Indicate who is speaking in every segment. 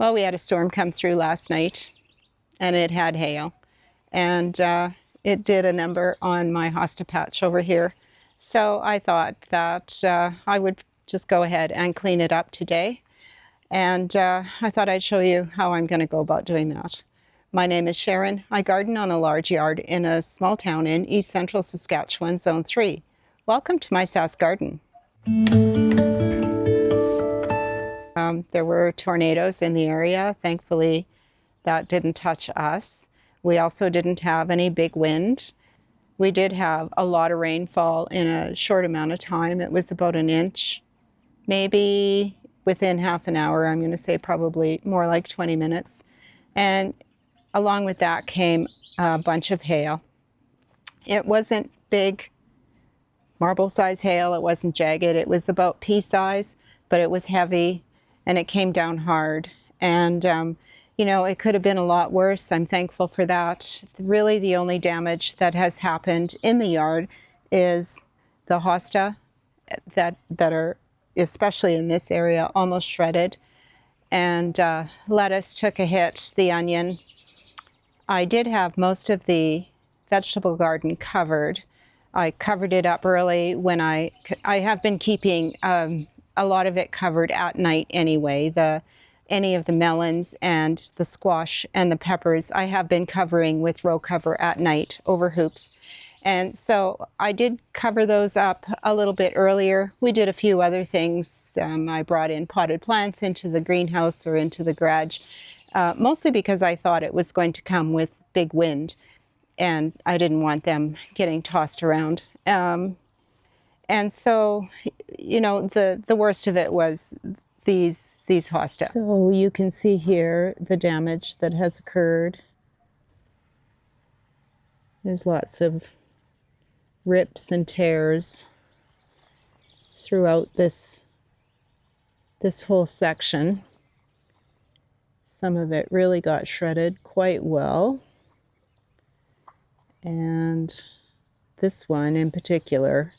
Speaker 1: Well, we had a storm come through last night, and it had hail, and it did a number on my hosta patch over here. So I thought that I would just go ahead and clean it up today, and I thought I'd show you how I'm going to go about doing that. My name is Sharon. I garden on a large yard in a small town in East Central Saskatchewan, Zone 3. Welcome to my Sask Garden. There were tornadoes in the area. Thankfully, that didn't touch us. We also didn't have any big wind. We did have a lot of rainfall in a short amount of time. It was about an inch, maybe within half an hour. I'm going to say probably more like 20 minutes. And along with that came a bunch of hail. It wasn't big marble-size hail. It wasn't jagged. It was about pea size, but it was heavy, and it came down hard. And, you know, it could have been a lot worse. I'm thankful for that. Really, the only damage that has happened in the yard is the hosta that are, especially in this area, almost shredded. And lettuce took a hit, the onion. I did have most of the vegetable garden covered. I covered it up early when I have been keeping a lot of it covered at night anyway. Any of the melons and the squash and the peppers I have been covering with row cover at night over hoops. And so I did cover those up a little bit earlier. We did a few other things. I brought in potted plants into the greenhouse or into the garage, mostly because I thought it was going to come with big wind, and I didn't want them getting tossed around. And so, you know, the worst of it was these hosta. So you can see here the damage that has occurred. There's lots of rips and tears throughout this whole section. Some of it really got shredded quite well. And this one in particular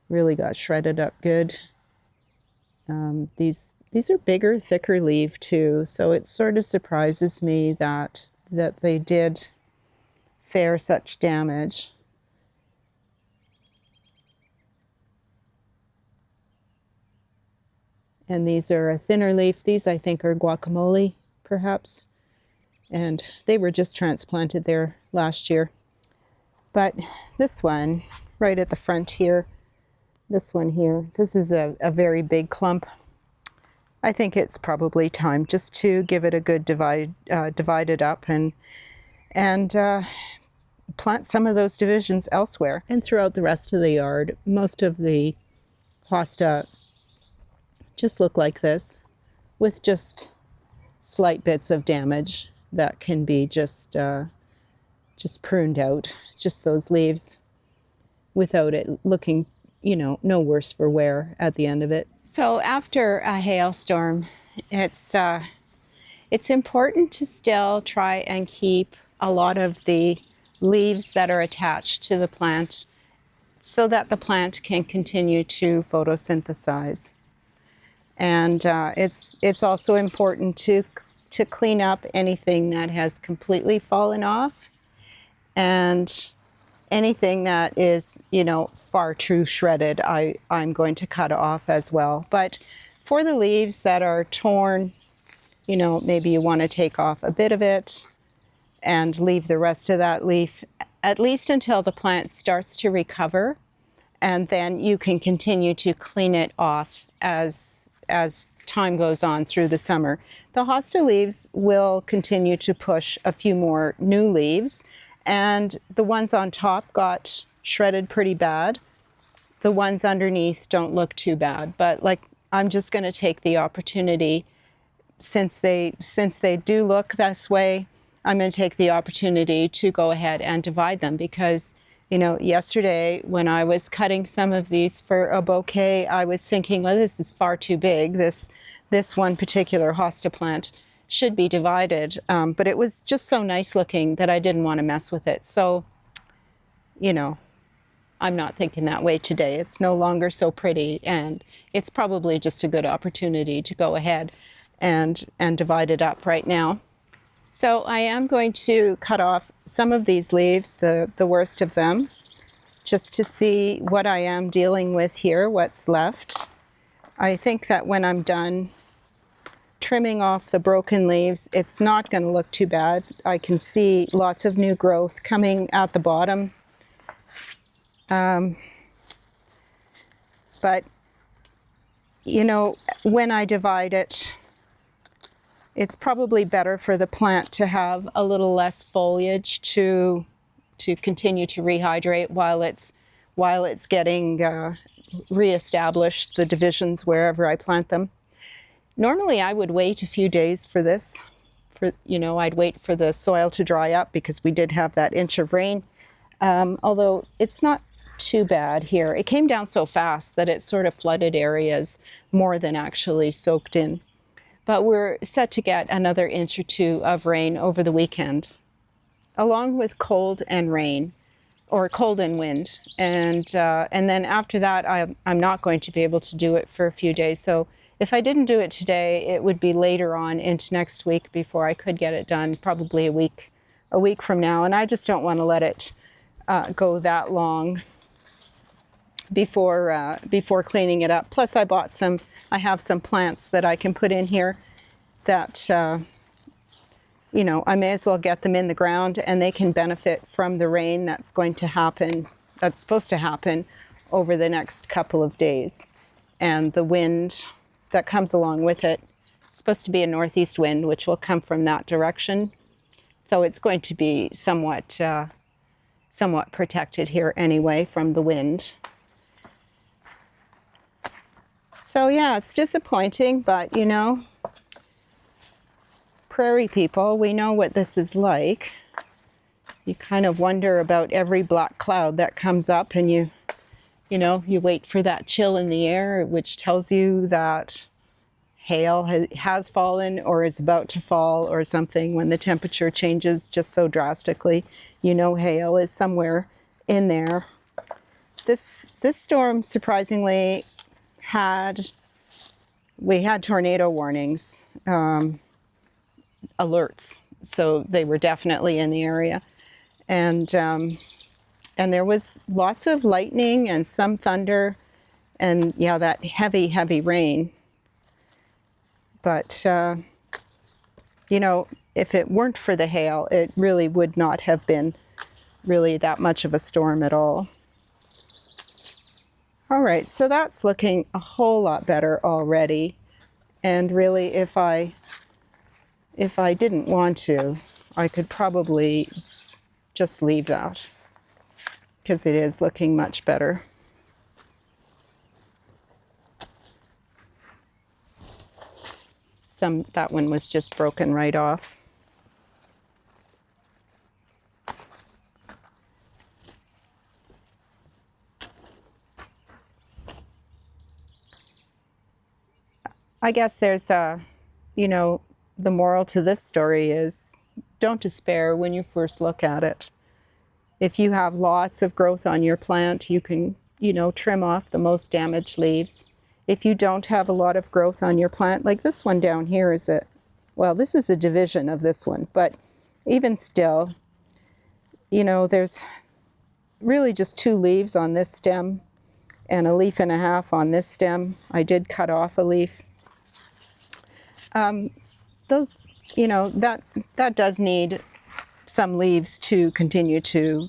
Speaker 1: really got shredded up good. These are bigger, thicker leaf too, so it sort of surprises me that they did fare such damage. And these are a thinner leaf. These I think are guacamole, perhaps. And they were just transplanted there last year. But this one, right at the front here, this one here, this is a very big clump. I think it's probably time just to give it a good divide it up and plant some of those divisions elsewhere. And throughout the rest of the yard, most of the hosta just look like this, with just slight bits of damage that can be just pruned out, just those leaves, without it looking, you know, no worse for wear at the end of it. So after a hailstorm, it's important to still try and keep a lot of the leaves that are attached to the plant so that the plant can continue to photosynthesize. And it's also important to clean up anything that has completely fallen off, and anything that is, you know, far too shredded, I'm going to cut off as well. But for the leaves that are torn, you know, maybe you want to take off a bit of it and leave the rest of that leaf, at least until the plant starts to recover, and then you can continue to clean it off as time goes on through the summer. The hosta leaves will continue to push a few more new leaves, and the ones on top got shredded pretty bad. The ones underneath don't look too bad, but like, I'm just going to take the opportunity, since they do look this way, I'm going to take the opportunity to go ahead and divide them, because, you know, yesterday when I was cutting some of these for a bouquet, I was thinking, well, this is far too big. This one particular hosta plant should be divided, but it was just so nice looking that I didn't want to mess with it. So, you know, I'm not thinking that way today. It's no longer so pretty, and it's probably just a good opportunity to go ahead and divide it up right now. So I am going to cut off some of these leaves, the worst of them, just to see what I am dealing with here, what's left. I think that when I'm done trimming off the broken leaves, it's not going to look too bad. I can see lots of new growth coming at the bottom. But, you know, when I divide it, it's probably better for the plant to have a little less foliage to continue to rehydrate while it's getting reestablished, the divisions wherever I plant them. Normally I would wait a few days for this. I'd wait for the soil to dry up because we did have that inch of rain. Although it's not too bad here. It came down so fast that it sort of flooded areas more than actually soaked in. But we're set to get another inch or two of rain over the weekend, along with cold and rain, or cold and wind. And then after that, I'm not going to be able to do it for a few days. So if I didn't do it today, it would be later on into next week before I could get it done, probably a week from now. And I just don't want to let it go that long before cleaning it up. Plus I have some plants that I can put in here that, I may as well get them in the ground and they can benefit from the rain that's supposed to happen over the next couple of days. And the wind that comes along with it is supposed to be a northeast wind, which will come from that direction. So it's going to be somewhat protected here anyway from the wind. So yeah, it's disappointing, but prairie people, we know what this is like. You kind of wonder about every black cloud that comes up, and you wait for that chill in the air, which tells you that hail has fallen or is about to fall or something. When the temperature changes just so drastically, hail is somewhere in there. This storm, surprisingly, we had tornado warnings, alerts, so they were definitely in the area, and there was lots of lightning and some thunder, and that heavy rain. But if it weren't for the hail, it really would not have been really that much of a storm at all. All right, so that's looking a whole lot better already. And really, if I didn't want to, I could probably just leave that because it is looking much better. That one was just broken right off. I guess there's the moral to this story is don't despair when you first look at it. If you have lots of growth on your plant, you can, trim off the most damaged leaves. If you don't have a lot of growth on your plant, like this one down here this is a division of this one, but even still, there's really just 2 leaves on this stem and a leaf and a half on this stem. I did cut off a leaf. That does need some leaves to continue to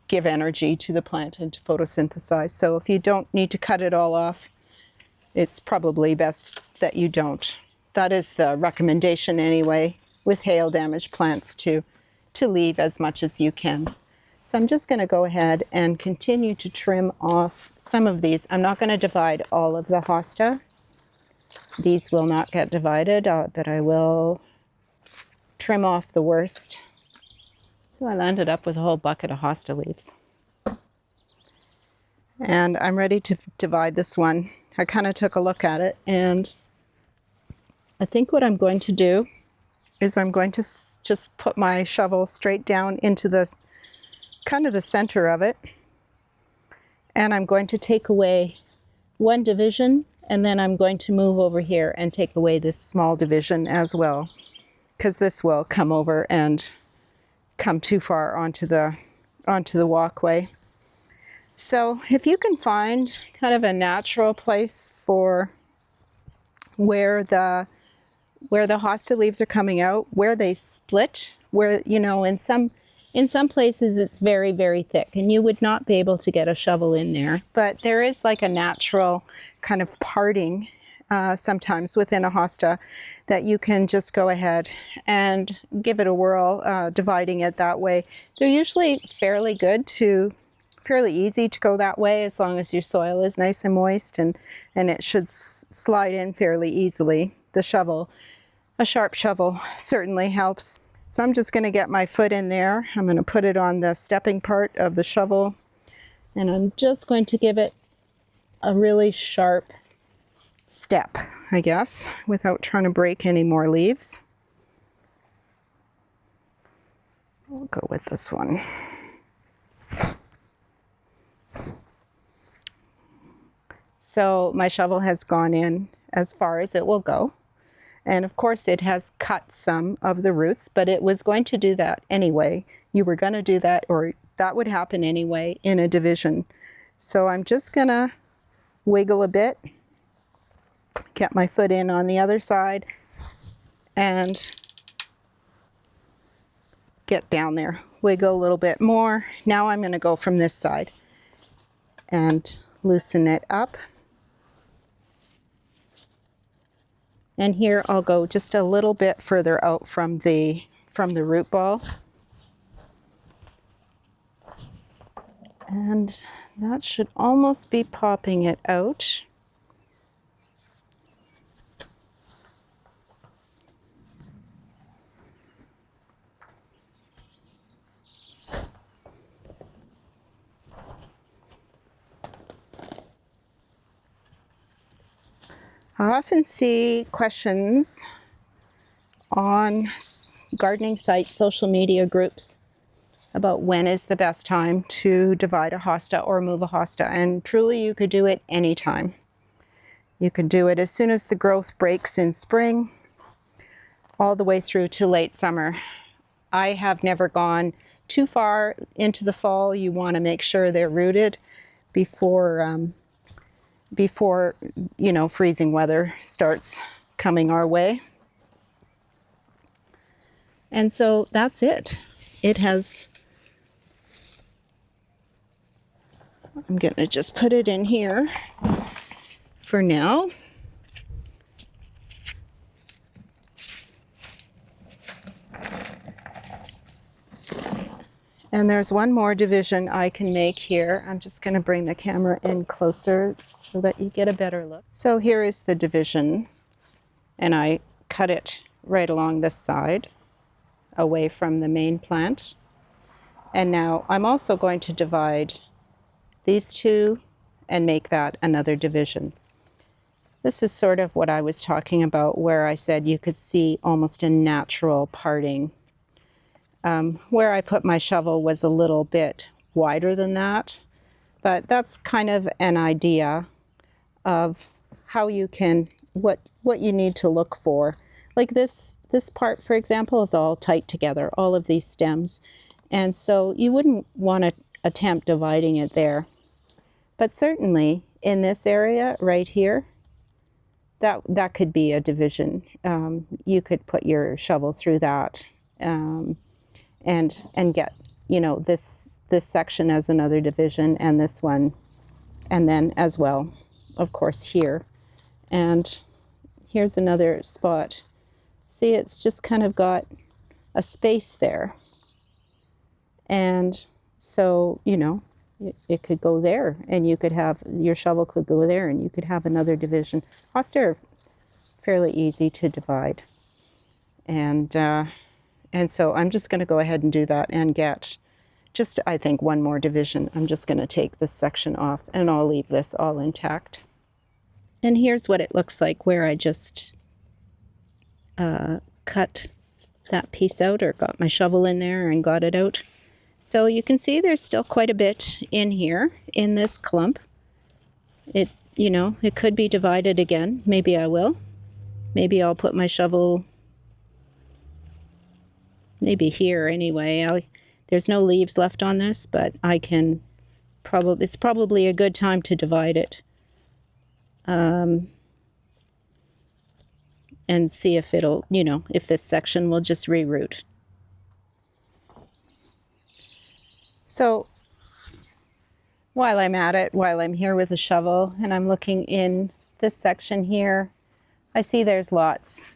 Speaker 1: give energy to the plant and to photosynthesize. So if you don't need to cut it all off, it's probably best that you don't. That is the recommendation anyway, with hail damaged plants, to leave as much as you can. So I'm just going to go ahead and continue to trim off some of these. I'm not going to divide all of the hosta. These will not get divided, but I will trim off the worst. So I landed up with a whole bucket of hosta leaves. And I'm ready to divide this one. I kind of took a look at it, and I think what I'm going to do is I'm going to just put my shovel straight down into the kind of the center of it, and I'm going to take away one division And then I'm going to move over here and take away this small division as well, because this will come over and come too far onto the walkway. So if you can find kind of a natural place for where the hosta leaves are coming out, where they split, where, you know, in some places it's very, very thick and you would not be able to get a shovel in there. But there is like a natural kind of parting sometimes within a hosta that you can just go ahead and give it a whirl, dividing it that way. They're usually fairly easy to go that way as long as your soil is nice and moist, and it should slide in fairly easily. A sharp shovel certainly helps. So I'm just going to get my foot in there. I'm going to put it on the stepping part of the shovel, and I'm just going to give it a really sharp step, I guess, without trying to break any more leaves. We'll go with this one. So my shovel has gone in as far as it will go. And of course it has cut some of the roots, but it was going to do that anyway. You were going to do that, or that would happen anyway in a division. So I'm just going to wiggle a bit, get my foot in on the other side, and get down there. Wiggle a little bit more. Now I'm going to go from this side and loosen it up. And here I'll go just a little bit further out from the root ball. And that should almost be popping it out. I often see questions on gardening sites, social media groups, about when is the best time to divide a hosta or move a hosta. And truly you could do it anytime. You could do it as soon as the growth breaks in spring, all the way through to late summer. I have never gone too far into the fall. You want to make sure they're rooted before you know, freezing weather starts coming our way. And so that's it. I'm going to just put it in here for now. And there's one more division I can make here. I'm just going to bring the camera in closer so that you get a better look. So here is the division, and I cut it right along this side away from the main plant. And now I'm also going to divide these two and make that another division. This is sort of what I was talking about, where I said you could see almost a natural parting. Where I put my shovel was a little bit wider than that, but that's kind of an idea of how you can, what you need to look for. Like this part, for example, is all tight together, all of these stems. And so you wouldn't want to attempt dividing it there. But certainly in this area right here, that could be a division. You could put your shovel through that. And get, you know, this section as another division, and this one, and then as well, of course, here. And here's another spot. See, it's just kind of got a space there. And so, you know, it could go there, and you could have, your shovel could go there, and you could have another division. Hosta are fairly easy to divide. And so I'm just going to go ahead and do that and get just, I think, one more division. I'm just going to take this section off, and I'll leave this all intact. And here's what it looks like where I just cut that piece out, or got my shovel in there and got it out. So you can see there's still quite a bit in here in this clump. you know, it could be divided again. Maybe I will. Maybe I'll put my shovel maybe here anyway. There's no leaves left on this, but I can it's probably a good time to divide it. And see if it'll, you know, if this section will just reroot. So while I'm at it, while I'm here with a shovel and I'm looking in this section here, I see there's lots.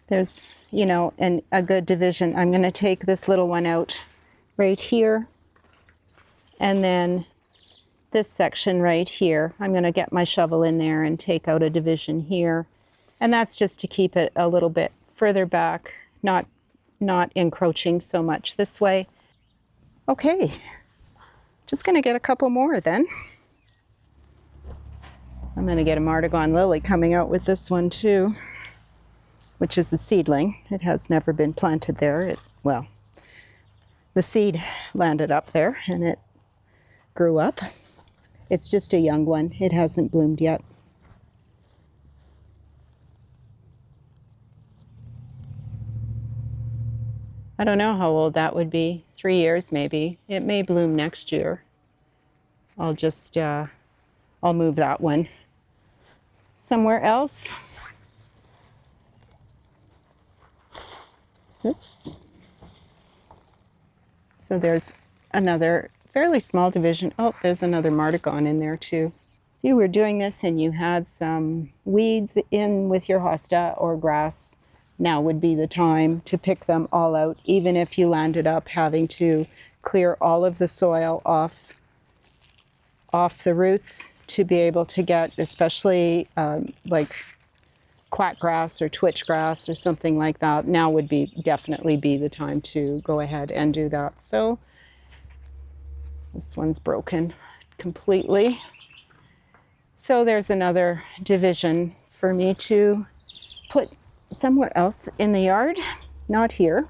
Speaker 1: There's, you know, a good division. I'm going to take this little one out right here, and then this section right here, I'm going to get my shovel in there and take out a division here. And that's just to keep it a little bit further back, not encroaching so much this way. Okay, just going to get a couple more then. I'm going to get a Martagon lily coming out with this one too, which is a seedling. It has never been planted there. Well, the seed landed up there and it grew up. It's just a young one. It hasn't bloomed yet. I don't know how old that would be. 3 years maybe. It may bloom next year. I'll just, I'll move that one somewhere else. So there's another fairly small division. Oh, there's another Martagon in there too. If you were doing this and you had some weeds in with your hosta or grass, now would be the time to pick them all out, even if you landed up having to clear all of the soil off the roots to be able to get, especially like quack grass or twitch grass or something like that. Now would definitely be the time to go ahead and do that. So this one's broken completely. So there's another division for me to put somewhere else in the yard, not here.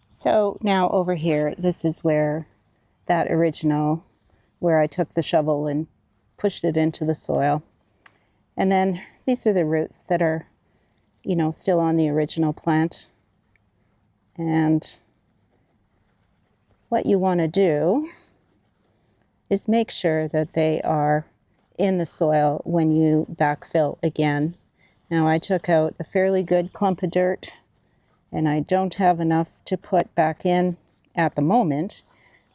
Speaker 1: So now over here, this is where that original, where I took the shovel and pushed it into the soil. And then these are the roots that are, you know, still on the original plant. And what you want to do is make sure that they are in the soil when you backfill again. Now I took out a fairly good clump of dirt, and I don't have enough to put back in at the moment,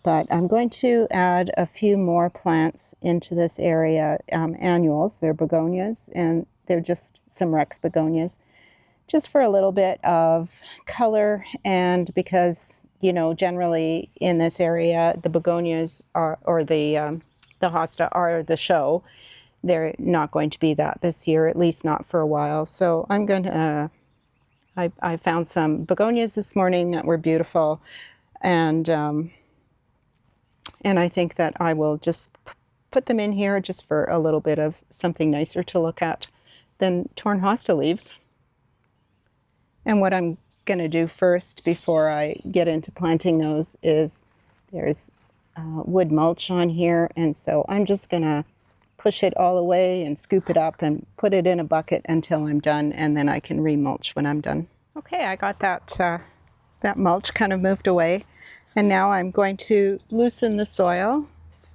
Speaker 1: but I'm going to add a few more plants into this area, annuals. They're begonias, and they're just some Rex begonias, just for a little bit of color, and because, you know, generally in this area, the begonias are, or the hosta are the show. They're not going to be that this year, at least not for a while. So I'm going to, I found some begonias this morning that were beautiful. And I think that I will just put them in here just for a little bit of something nicer to look at than torn hosta leaves. And what I'm going to do first before I get into planting those is there's wood mulch on here. And so I'm just going to push it all away and scoop it up and put it in a bucket until I'm done, and then I can remulch when I'm done. Okay, I got that mulch kind of moved away, and now I'm going to loosen the soil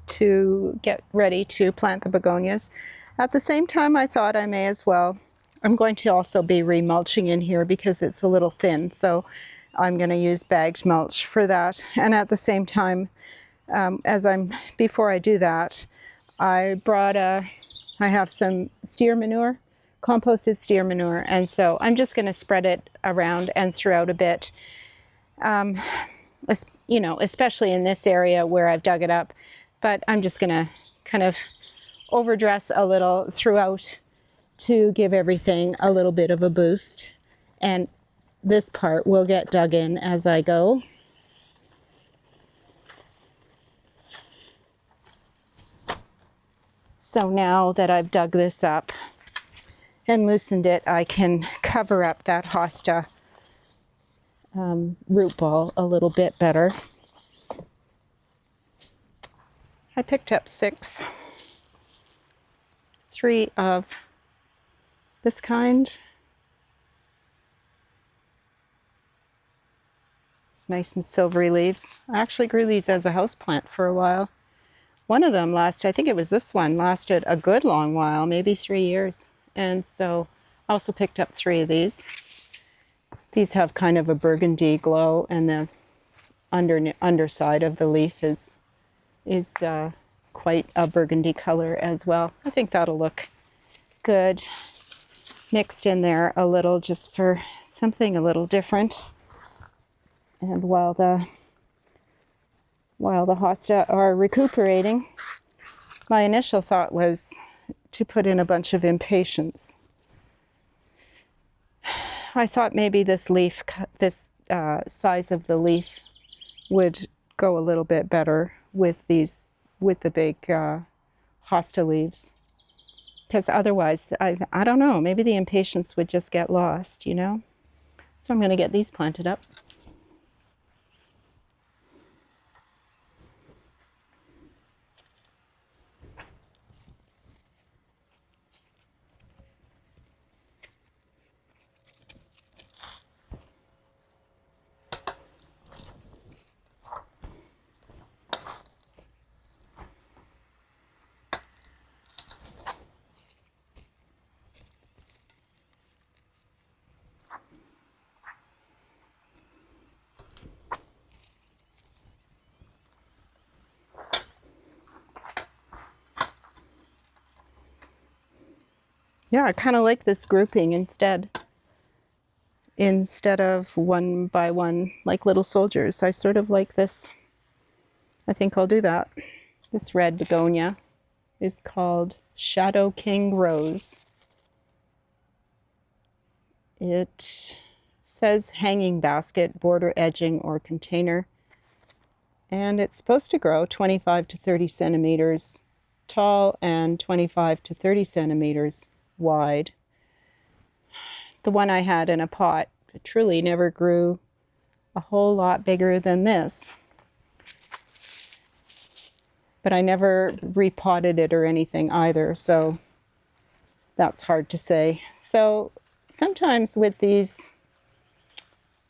Speaker 1: to get ready to plant the begonias. At the same time, I thought I may as well, I'm going to also be remulching in here because it's a little thin, so I'm going to use bagged mulch for that. And at the same time, before I do that, I have some steer manure, composted steer manure, and so I'm just going to spread it around and throughout a bit, you know, especially in this area where I've dug it up, but I'm just going to kind of overdress a little throughout to give everything a little bit of a boost, and this part will get dug in as I go. So now that I've dug this up and loosened it, I can cover up that hosta root ball a little bit better. I picked up 6. 3 of this kind. It's nice and silvery leaves. I actually grew these as a houseplant for a while. One of them lasted, I think it was this one, lasted a good long while, maybe 3 years. And so I also picked up 3 of these. These have kind of a burgundy glow, and the underside of the leaf is quite a burgundy color as well. I think that'll look good mixed in there a little, just for something a little different. And while the hosta are recuperating, my initial thought was to put in a bunch of impatiens. I thought maybe this size of the leaf would go a little bit better with the big hosta leaves, because otherwise, I don't know, maybe the impatiens would just get lost, you know? So I'm going to get these planted up. Yeah, I kind of like this grouping instead of one by one like little soldiers. I sort of like this. I think I'll do that. This red begonia is called Shadow King Rose. It says hanging basket, border edging, or container. And it's supposed to grow 25 to 30 centimeters tall and 25 to 30 centimeters wide. The one I had in a pot truly never grew a whole lot bigger than this. But I never repotted it or anything either, so that's hard to say. So sometimes with these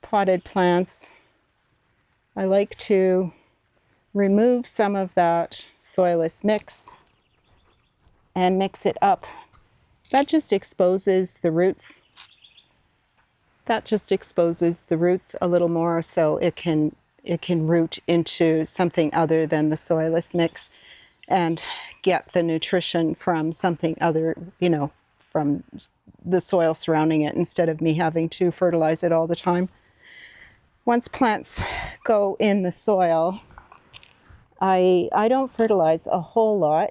Speaker 1: potted plants, I like to remove some of that soilless mix and mix it up. That just exposes the roots. That just exposes the roots a little more, so it can root into something other than the soilless mix and get the nutrition from something other, you know, from the soil surrounding it, instead of me having to fertilize it all the time. Once plants go in the soil, I don't fertilize a whole lot.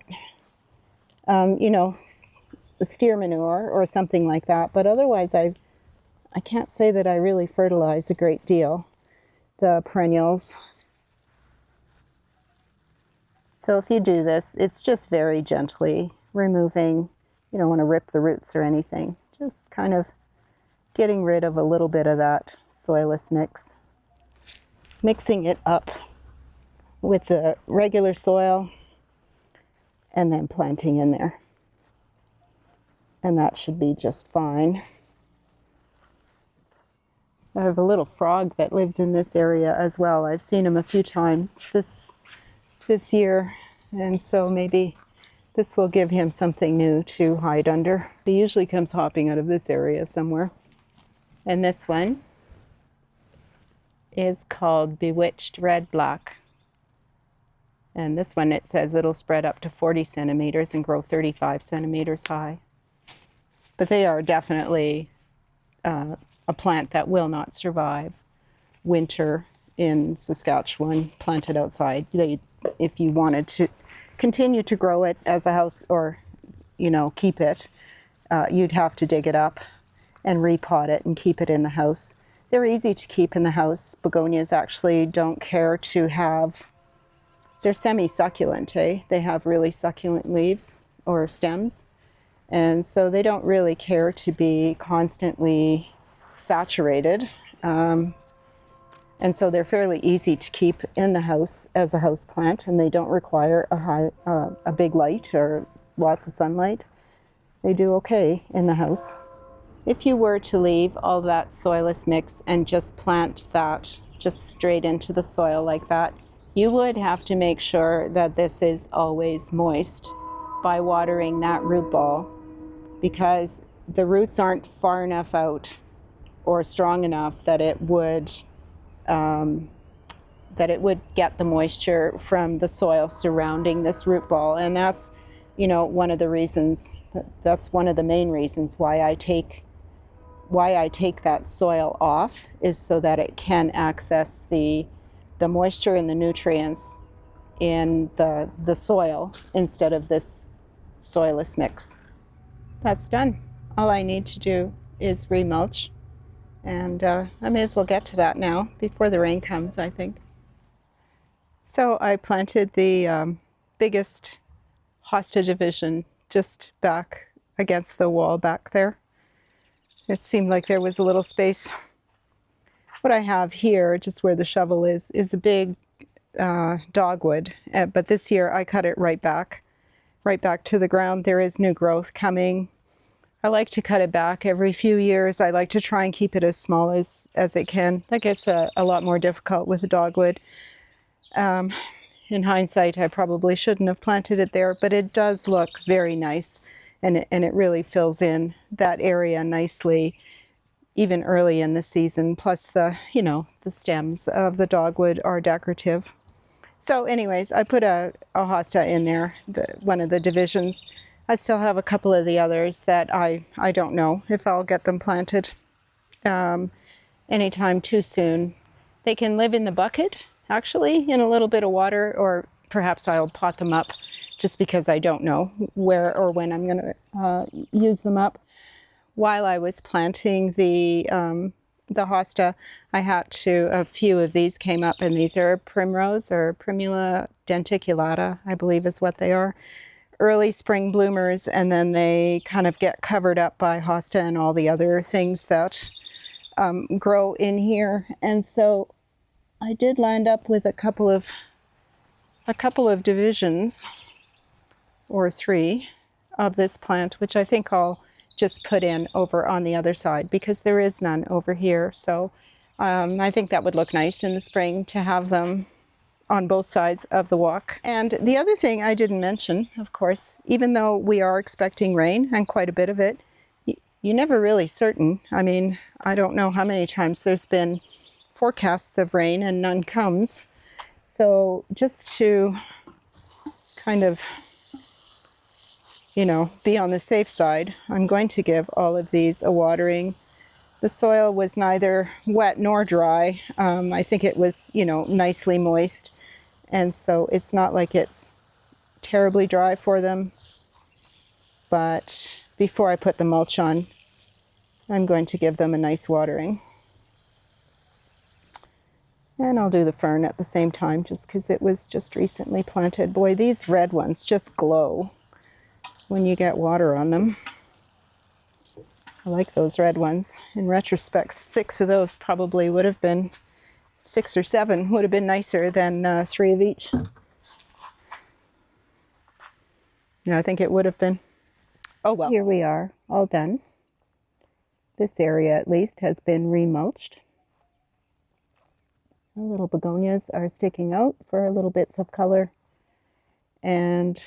Speaker 1: You know, steer manure or something like that, but otherwise I can't say that I really fertilize a great deal the perennials. So if you do this, it's just very gently removing. You don't want to rip the roots or anything, just kind of getting rid of a little bit of that soilless mix, mixing it up with the regular soil, and then planting in there. And that should be just fine. I have a little frog that lives in this area as well. I've seen him a few times this year, and so maybe this will give him something new to hide under. He usually comes hopping out of this area somewhere. And this one is called Bewitched Red Black. And this one, it says it'll spread up to 40 centimeters and grow 35 centimeters high. But they are definitely a plant that will not survive winter in Saskatchewan, planted outside. If you wanted to continue to grow it as a house, or, you know, keep it, you'd have to dig it up and repot it and keep it in the house. They're easy to keep in the house. Begonias actually don't care to have, they're semi-succulent, eh? They have really succulent leaves or stems. And so they don't really care to be constantly saturated. And so they're fairly easy to keep in the house as a house plant, and they don't require a big light or lots of sunlight. they do okay in the house. If you were to leave all that soilless mix and just plant that just straight into the soil like that, you would have to make sure that this is always moist by watering that root ball, because the roots aren't far enough out or strong enough that it would get the moisture from the soil surrounding this root ball. And that's, one of the reasons, that's one of the main reasons why I take that soil off, is so that it can access the moisture and the nutrients in the soil instead of this soilless mix. That's done. All I need to do is remulch, and I may as well get to that now before the rain comes, I think. So I planted the biggest hosta division just back against the wall back there. It seemed like there was a little space. What I have here, just where the shovel is a big dogwood, but this year I cut it right back to the ground. There is new growth coming. I like to cut it back every few years. I like to try and keep it as small as it can. That gets a lot more difficult with a dogwood. In hindsight, I probably shouldn't have planted it there, but it does look very nice, and it really fills in that area nicely, even early in the season. Plus the stems of the dogwood are decorative. So anyways, I put a hosta in there, one of the divisions. I still have a couple of the others that I don't know if I'll get them planted anytime too soon. They can live in the bucket, actually, in a little bit of water, or perhaps I'll pot them up, just because I don't know where or when I'm going to use them up. While I was planting the hosta, I had a few of these came up, and these are primrose, or Primula denticulata, I believe is what they are. Early spring bloomers, and then they kind of get covered up by hosta and all the other things that grow in here. And so I did land up with a couple of divisions, or 3, of this plant, which I think I'll just put in over on the other side, because there is none over here. So I think that would look nice in the spring to have them on both sides of the walk. And the other thing I didn't mention, of course, even though we are expecting rain, and quite a bit of it, you're never really certain. I mean, I don't know how many times there's been forecasts of rain and none comes. So just to kind of, be on the safe side, I'm going to give all of these a watering. The soil was neither wet nor dry. I think it was, nicely moist. And so it's not like it's terribly dry for them. But before I put the mulch on, I'm going to give them a nice watering. And I'll do the fern at the same time, just because it was just recently planted. Boy, these red ones just glow when you get water on them. I like those red ones. In retrospect, 6 of those probably would have been, 6 or 7 would have been nicer than 3 of each. Yeah, I think it would have been. Oh well. Here we are, all done. This area at least has been remulched. The little begonias are sticking out for little bits of color. And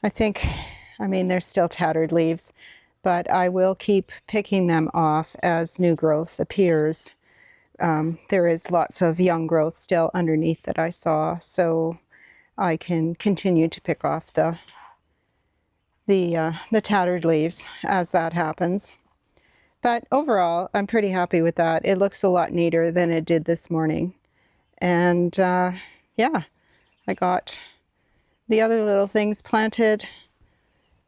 Speaker 1: I think, they're still tattered leaves, but I will keep picking them off as new growth appears. There is lots of young growth still underneath that I saw, so I can continue to pick off the tattered leaves as that happens. But overall, I'm pretty happy with that. It looks a lot neater than it did this morning. And yeah, I got the other little things planted.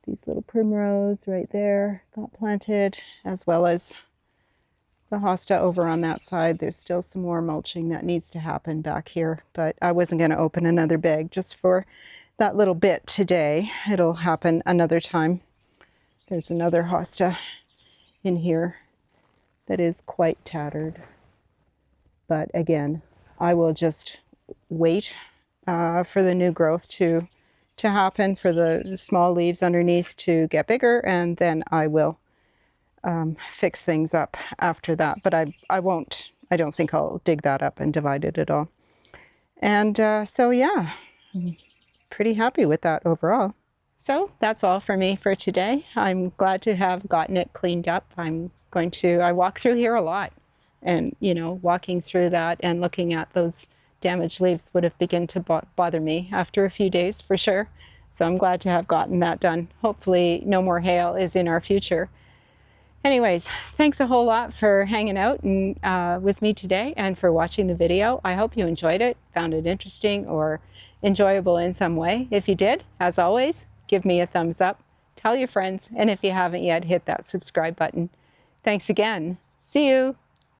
Speaker 1: These little primrose right there got planted, as well as the hosta over on that side. There's still some more mulching that needs to happen back here, but I wasn't going to open another bag just for that little bit today. It'll happen another time. There's another hosta in here that is quite tattered, but again, I will just wait for the new growth to to happen for the small leaves underneath to get bigger, and then I will fix things up after that. But I won't, I don't think I'll dig that up and divide it at all. And so yeah, I'm pretty happy with that overall. So that's all for me for today. I'm glad to have gotten it cleaned up. I walk through here a lot, and you know, walking through that and looking at those damaged leaves would have begun to bother me after a few days for sure. So I'm glad to have gotten that done. Hopefully no more hail is in our future. Anyways, thanks a whole lot for hanging out and with me today and for watching the video. I hope you enjoyed it, found it interesting or enjoyable in some way. If you did, as always, give me a thumbs up, tell your friends, and if you haven't yet, hit that subscribe button. Thanks again. See you.